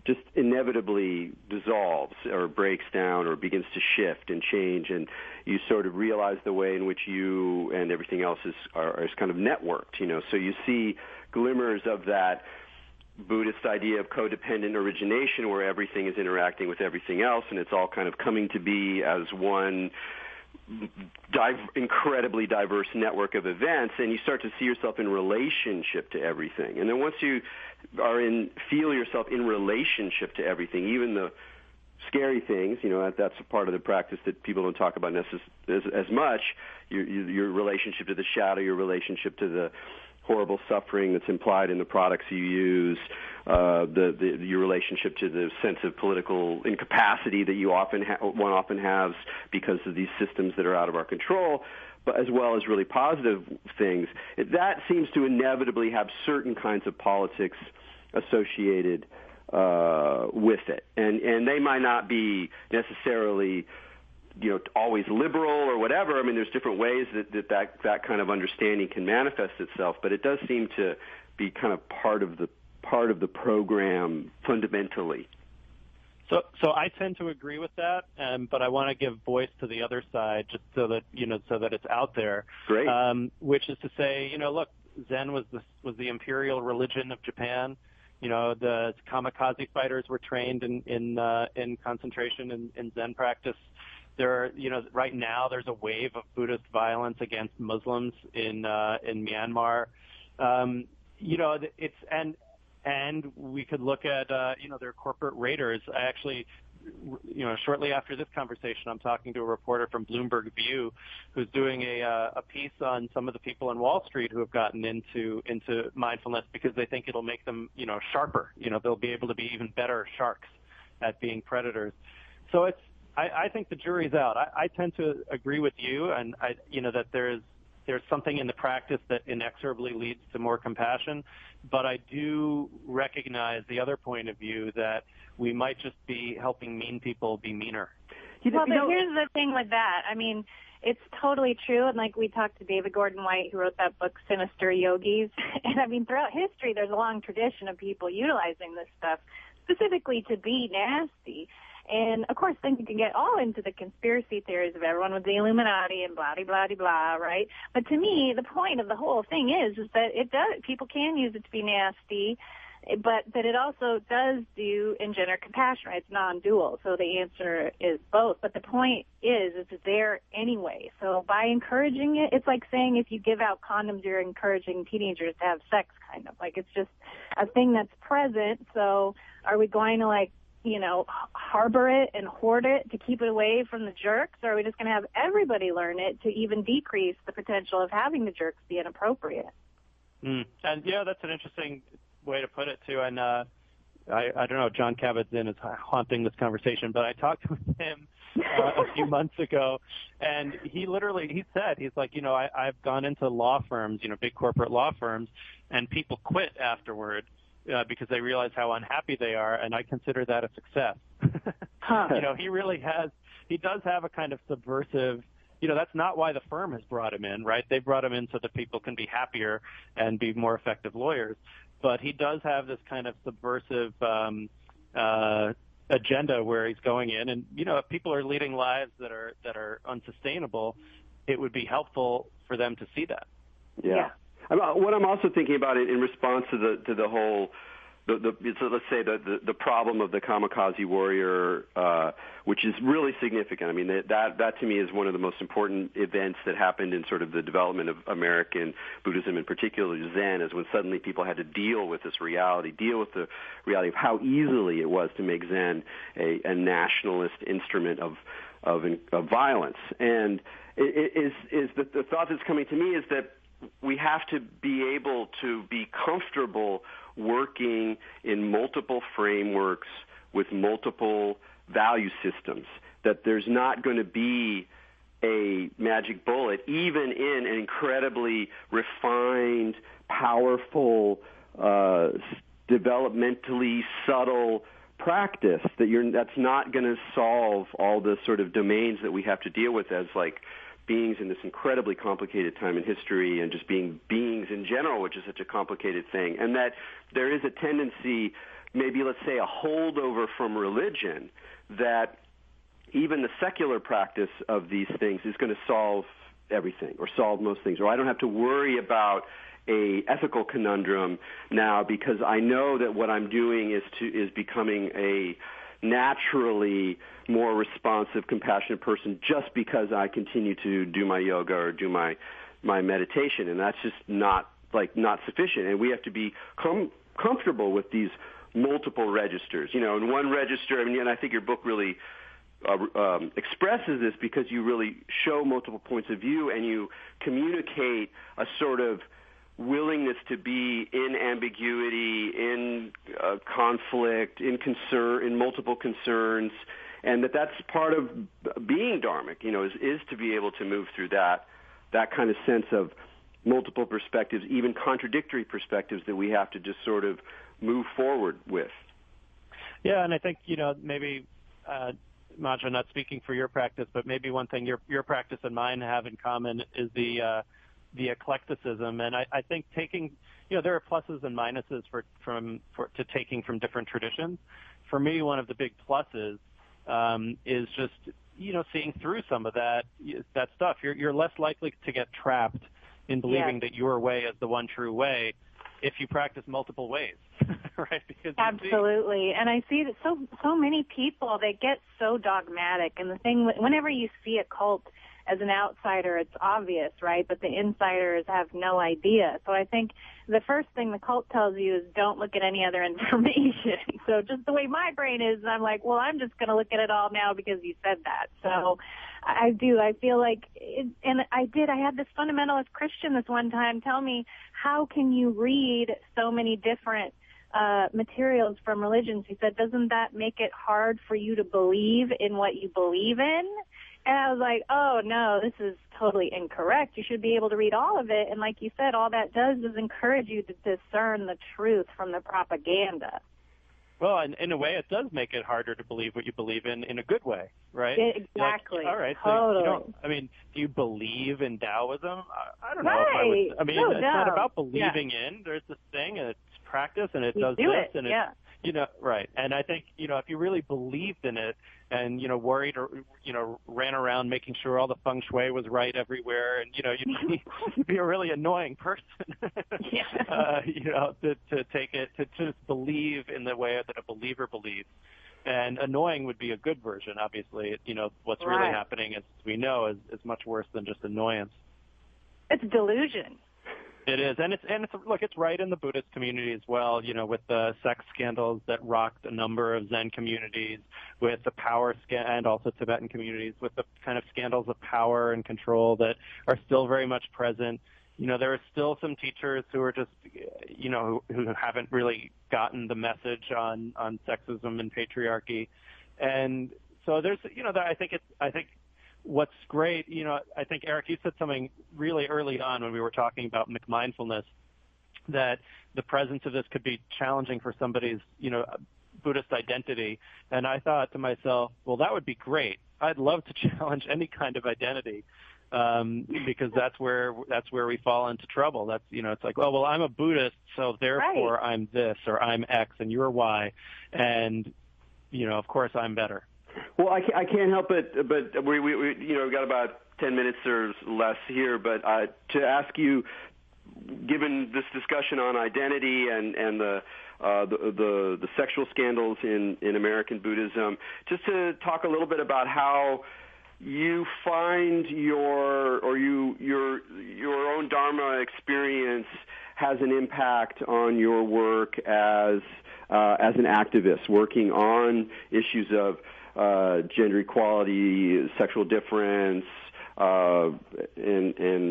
S1: just inevitably dissolves or breaks down or begins to shift and change, and you sort of realize the way in which you and everything else is kind of networked, So you see glimmers of that Buddhist idea of codependent origination where everything is interacting with everything else and it's all kind of coming to be as one incredibly diverse network of events, and you start to see yourself in relationship to everything. And then once you feel yourself in relationship to everything, even the scary things, that's a part of the practice that people don't talk about as much, your relationship to the shadow, your relationship to the horrible suffering that's implied in the products you use, your relationship to the sense of political incapacity that one often has because of these systems that are out of our control, but as well as really positive things. That seems to inevitably have certain kinds of politics associated with it, and they might not be necessarily always liberal or whatever. I mean, there's different ways that kind of understanding can manifest itself, but it does seem to be kind of part of the program fundamentally.
S3: So I tend to agree with that, but I want to give voice to the other side just so that it's out there.
S1: Great.
S3: Which is to say, look, Zen was the imperial religion of Japan. The kamikaze fighters were trained in concentration and Zen practice. Right now there's a wave of Buddhist violence against Muslims in Myanmar. And we could look at their corporate raiders. I actually, shortly after this conversation, I'm talking to a reporter from Bloomberg View who's doing a piece on some of the people on Wall Street who have gotten into mindfulness because they think it'll make them sharper. They'll be able to be even better sharks at being predators. So I think the jury's out. I tend to agree with you, and that there's something in the practice that inexorably leads to more compassion, but I do recognize the other point of view that we might just be helping mean people be meaner.
S2: Well, but here's the thing with that. I mean, it's totally true, and like we talked to David Gordon White, who wrote that book, Sinister Yogis, and I mean, throughout history, there's a long tradition of people utilizing this stuff specifically to be nasty. And, of course, then you can get all into the conspiracy theories of everyone with the Illuminati and blah-de-blah-de-blah, right? But to me, the point of the whole thing is that people can use it to be nasty, but that it also does engender compassion, right? It's non-dual, so the answer is both. But the point is it's there anyway. So by encouraging it, it's like saying if you give out condoms, you're encouraging teenagers to have sex, kind of. Like, it's just a thing that's present. So are we going to, harbor it and hoard it to keep it away from the jerks, or are we just going to have everybody learn it to even decrease the potential of having the jerks be inappropriate?
S3: And that's an interesting way to put it too. And I don't know, John Kabat-Zinn is haunting this conversation, but I talked with him a few months ago, and he said, he's like, I've gone into law firms, big corporate law firms, and people quit afterward. Because they realize how unhappy they are, and I consider that a success. He does have a kind of subversive, that's not why the firm has brought him in, right? They brought him in so that people can be happier and be more effective lawyers. But he does have this kind of subversive agenda where he's going in, and, if people are leading lives that are unsustainable, it would be helpful for them to see that.
S1: Yeah. What I'm also thinking about in response to the whole, so let's say the problem of the kamikaze warrior, which is really significant. I mean, that to me is one of the most important events that happened in sort of the development of American Buddhism, in particular Zen, is when suddenly people had to deal with this reality, deal with the reality of how easily it was to make Zen a nationalist instrument of violence. And the thought that's coming to me is that we have to be able to be comfortable working in multiple frameworks with multiple value systems, that there's not going to be a magic bullet, even in an incredibly refined, powerful, developmentally subtle practice. That's not going to solve all the sort of domains that we have to deal with as like beings in this incredibly complicated time in history, and just being beings in general, which is such a complicated thing. And that there is a tendency, maybe let's say a holdover from religion, that even the secular practice of these things is going to solve everything, or solve most things, or I don't have to worry about a ethical conundrum now because I know that what I'm doing is becoming a naturally more responsive, compassionate person just because I continue to do my yoga or do my meditation, and that's just not sufficient. And we have to be comfortable with these multiple registers. In one register, and I think your book really expresses this because you really show multiple points of view and you communicate a sort of willingness to be in ambiguity, in conflict, in concern, in multiple concerns, and that's part of being dharmic, is to be able to move through that kind of sense of multiple perspectives, even contradictory perspectives that we have to just sort of move forward with.
S3: Yeah, and I think, maybe, Mantra, not speaking for your practice, but maybe one thing your practice and mine have in common is the eclecticism. And I think taking, there are pluses and minuses to taking from different traditions. For me, one of the big pluses is just, seeing through some of that stuff. You're less likely to get trapped in believing that your way is the one true way if you practice multiple ways, right? Because
S2: absolutely. And I see that so many people, they get so dogmatic. And the thing, whenever you see a cult as an outsider, it's obvious, right? But the insiders have no idea. So I think the first thing the cult tells you is don't look at any other information. So just the way my brain is, I'm like, well, I'm just going to look at it all now because you said that. So I feel like, I had this fundamentalist Christian this one time tell me, how can you read so many different materials from religions? He said, doesn't that make it hard for you to believe in what you believe in? And I was like, oh, no, this is totally incorrect. You should be able to read all of it. And like you said, all that does is encourage you to discern the truth from the propaganda.
S3: Well, in a way, it does make it harder to believe what you believe in a good way, right?
S2: Exactly.
S3: All right.
S2: Totally.
S3: So do you believe in Taoism? I don't know
S2: right.
S3: if I would. I mean,
S2: no,
S3: it's not about believing in. There's this thing, and it's practice, and it does this, and it's, right. And I think, if you really believed in it and, worried or, ran around making sure all the feng shui was right everywhere, and, you'd be a really annoying person, to take it, to just believe in the way that a believer believes. And annoying would be a good version, obviously. What's really happening, as we know, is much worse than just annoyance.
S2: It's delusion.
S3: It is, and it's right in the Buddhist community as well. With the sex scandals that rocked a number of Zen communities, with the power and also Tibetan communities, with the kind of scandals of power and control that are still very much present. There are still some teachers who are just, who haven't really gotten the message on sexism and patriarchy, and so there's, I think. What's great, I think, Erik, you said something really early on when we were talking about mindfulness, that the presence of this could be challenging for somebody's, Buddhist identity. And I thought to myself, well, that would be great. I'd love to challenge any kind of identity, because that's where we fall into trouble. That's, it's like, well, I'm a Buddhist, so therefore I'm this, or I'm X, and you're Y. And, of course I'm better.
S1: Well, I can't help it, but we've got about 10 minutes or less here, but to ask you, given this discussion on identity and the sexual scandals in American Buddhism, just to talk a little bit about how you find your own Dharma experience has an impact on your work as an activist working on issues of gender equality, sexual difference, and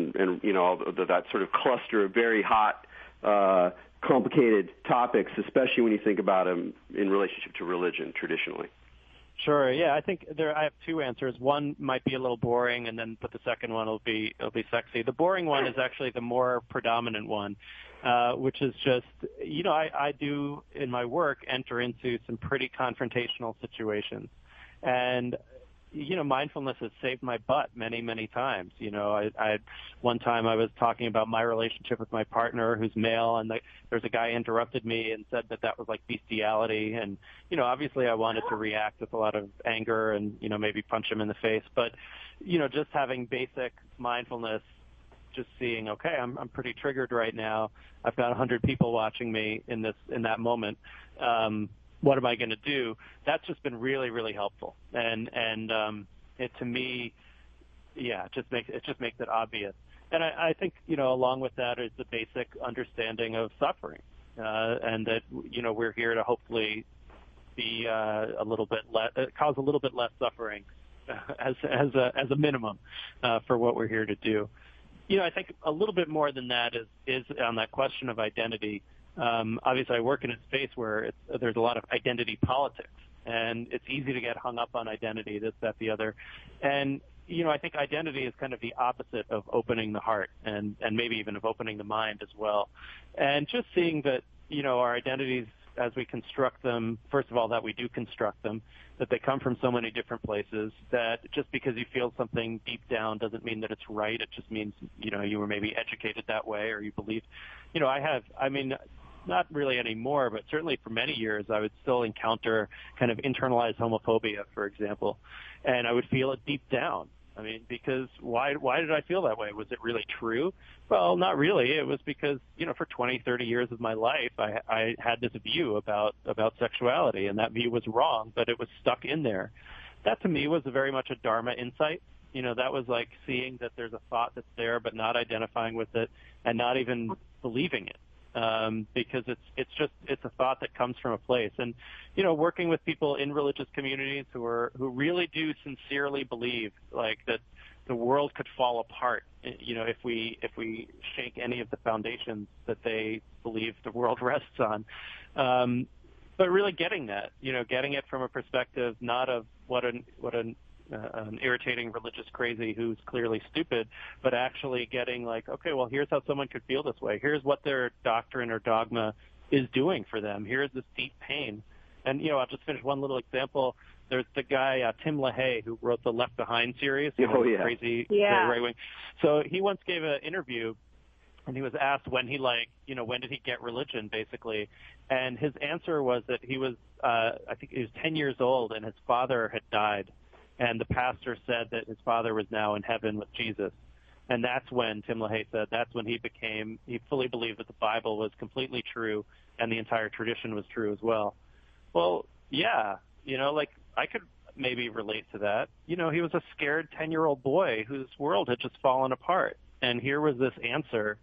S1: that sort of cluster of very hot, complicated topics, especially when you think about them in relationship to religion traditionally.
S3: Sure. Yeah, I think I have two answers. One might be a little boring, but the second one will be sexy. The boring one is actually the more predominant one, which is just, I do in my work enter into some pretty confrontational situations, and mindfulness has saved my butt many, many times. One time I was talking about my relationship with my partner who's male, and there's a guy interrupted me and said that was like bestiality. And, obviously I wanted to react with a lot of anger and, maybe punch him in the face. But, just having basic mindfulness, just seeing, okay, I'm pretty triggered right now. I've got 100 people watching me in that moment. What am I going to do? That's just been really, really helpful. And it, to me, it just makes it obvious. And I think, along with that is the basic understanding of suffering, and that, we're here to hopefully be cause a little bit less suffering as a minimum for what we're here to do. I think a little bit more than that is on that question of identity. Obviously, I work in a space where there's a lot of identity politics, and it's easy to get hung up on identity, this, that, the other. And, I think identity is kind of the opposite of opening the heart and maybe even of opening the mind as well. And just seeing that, our identities, as we construct them, first of all, that we do construct them, that they come from so many different places, that just because you feel something deep down doesn't mean that it's right. It just means, you were maybe educated that way, or you believe, not really anymore, but certainly for many years, I would still encounter kind of internalized homophobia, for example, and I would feel it deep down. Because why did I feel that way? Was it really true? Well, not really. It was because, for 20, 30 years of my life, I had this view about sexuality, and that view was wrong, but it was stuck in there. That to me was very much a Dharma insight. That was like seeing that there's a thought that's there, but not identifying with it and not even believing it. Because it's a thought that comes from a place. And, working with people in religious communities who really do sincerely believe like that the world could fall apart, if we shake any of the foundations that they believe the world rests on. But really getting that, getting it from a perspective not of what an irritating religious crazy who's clearly stupid, but actually getting like, okay, well, here's how someone could feel this way. Here's what their doctrine or dogma is doing for them. Here's this deep pain. And, I'll just finish one little example. There's the guy, Tim LaHaye, who wrote the Left Behind series. Crazy right-wing. So he once gave an interview, and he was asked when did he get religion, basically. And his answer was that he was, I think he was 10 years old, and his father had died. And the pastor said that his father was now in heaven with Jesus. And that's when, Tim LaHaye said, that's when he fully believed that the Bible was completely true and the entire tradition was true as well. Well, yeah, I could maybe relate to that. He was a scared 10-year-old boy whose world had just fallen apart. And here was this answer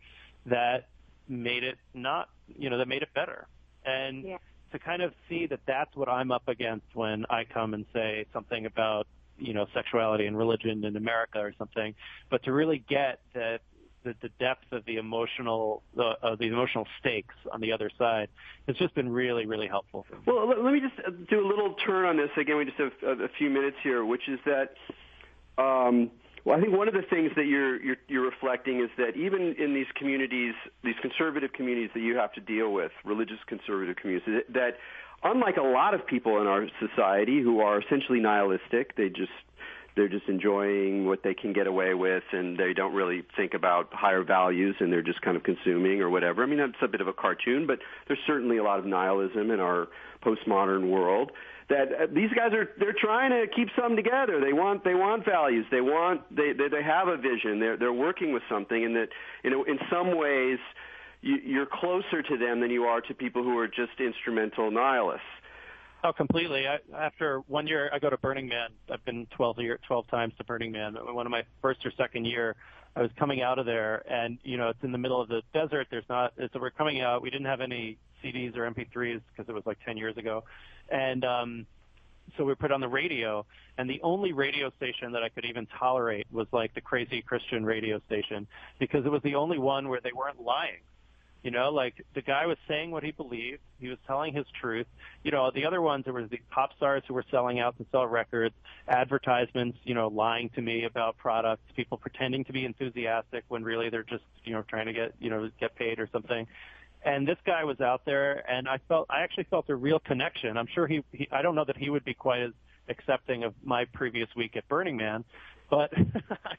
S3: that made it that made it better. And to kind of see that that's what I'm up against when I come and say something about, sexuality and religion in America or something, but to really get that the depth of the emotional stakes on the other side has just been really, really helpful.
S1: Well, let me just do a little turn on this. Again, we just have a few minutes here, which is that, I think one of the things that you're reflecting is that even in these communities, these conservative communities that you have to deal with, religious conservative communities, that unlike a lot of people in our society who are essentially nihilistic, they're just enjoying what they can get away with, and they don't really think about higher values, and they're just kind of consuming or whatever. That's a bit of a cartoon, but there's certainly a lot of nihilism in our postmodern world. That these guys they're trying to keep something together. They want values. They have a vision. They're working with something, and that in some ways you're closer to them than you are to people who are just instrumental nihilists.
S3: Oh, completely. After 1 year, I go to Burning Man. I've been 12 times to Burning Man. One of my first or second year, I was coming out of there, and it's in the middle of the desert. So we're coming out. We didn't have any CDs or MP3s because it was like 10 years ago, and so we put on the radio. And the only radio station that I could even tolerate was like the crazy Christian radio station, because it was the only one where they weren't lying. You know, like the guy was saying what he believed. He was telling his truth. You know, the other ones, there was the pop stars who were selling out to sell records, advertisements, you know, lying to me about products, people pretending to be enthusiastic when really they're just, you know, trying to get paid or something. And this guy was out there, and I actually felt a real connection. I'm sure I don't know that he would be quite as accepting of my previous week at Burning Man, but I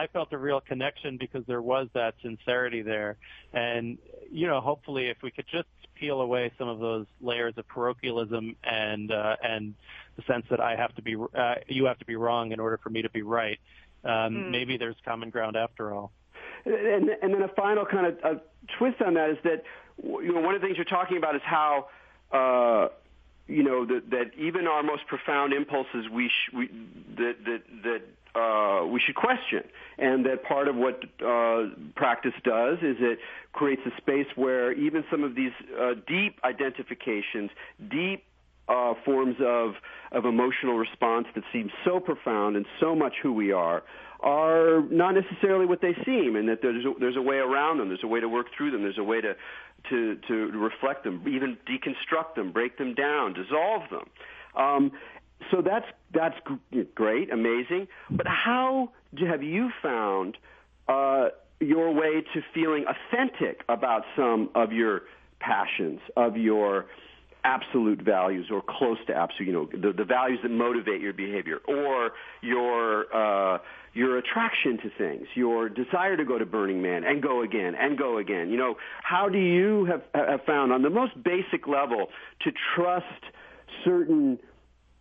S3: felt a real connection because there was that sincerity there. And, you know, hopefully if we could just peel away some of those layers of parochialism and the sense that you have to be wrong in order for me to be right, maybe there's common ground after all.
S1: And then a final kind of a twist on that is that, you know, one of the things you're talking about is how, you know, that even our most profound impulses we should question, and that part of what practice does is it creates a space where even some of these deep identifications, deep forms of emotional response that seem so profound and so much who we are not necessarily what they seem, and that there's a way around them, there's a way to work through them, there's a way to reflect them, even deconstruct them, break them down, dissolve them. So that's great, amazing. But how have you found your way to feeling authentic about some of your passions, of your absolute values or close to absolute, you know, the values that motivate your behavior, or your attraction to things, your desire to go to Burning Man and go again and go again. You know, how do you have found on the most basic level to trust certain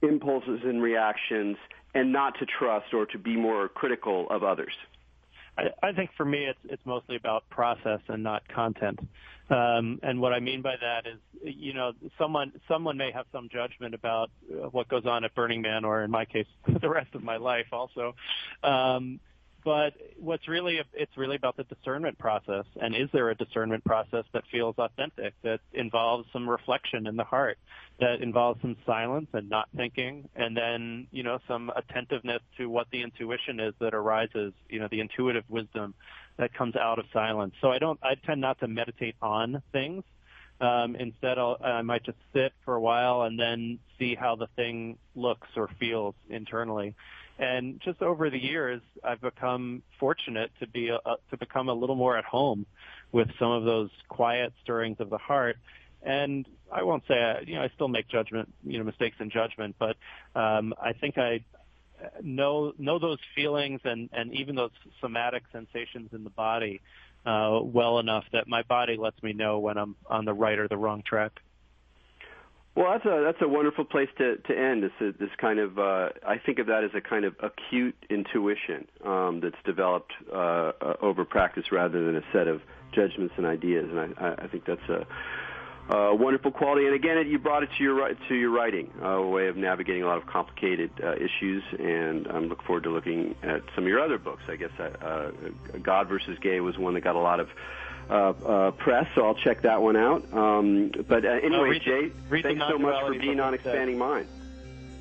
S1: impulses and reactions and not to trust or to be more critical of others?
S3: I think for me it's mostly about process and not content. And what I mean by that is, you know, someone may have some judgment about what goes on at Burning Man, or in my case, the rest of my life also. But it's really about the discernment process. And is there a discernment process that feels authentic, that involves some reflection in the heart, that involves some silence and not thinking, and then, you know, some attentiveness to what the intuition is that arises, you know, the intuitive wisdom that comes out of silence. So I tend not to meditate on things. Instead, I might just sit for a while and then see how the thing looks or feels internally. And just over the years, I've become fortunate to become a little more at home with some of those quiet stirrings of the heart. And I won't say, I still make mistakes in judgment, but I think I know those feelings and even those somatic sensations in the body well enough that my body lets me know when I'm on the right or the wrong track.
S1: Well, that's a wonderful place to end. This kind of I think of that as a kind of acute intuition that's developed over practice rather than a set of judgments and ideas, and I think that's a wonderful quality. And again, you brought it to your writing, a way of navigating a lot of complicated issues. And I'm looking forward to looking at some of your other books. I guess God versus Gay was one that got a lot of press, so I'll check that one out. But anyway, Jay, thanks so much for being on Expanding Mind.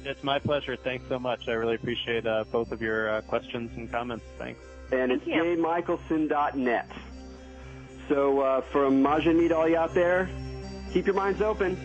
S3: It's my pleasure. Thanks so much. I really appreciate both of your questions and comments. Thanks.
S1: And it's jaymichaelson.net. So from Majid Mead, all you out there, keep your minds open.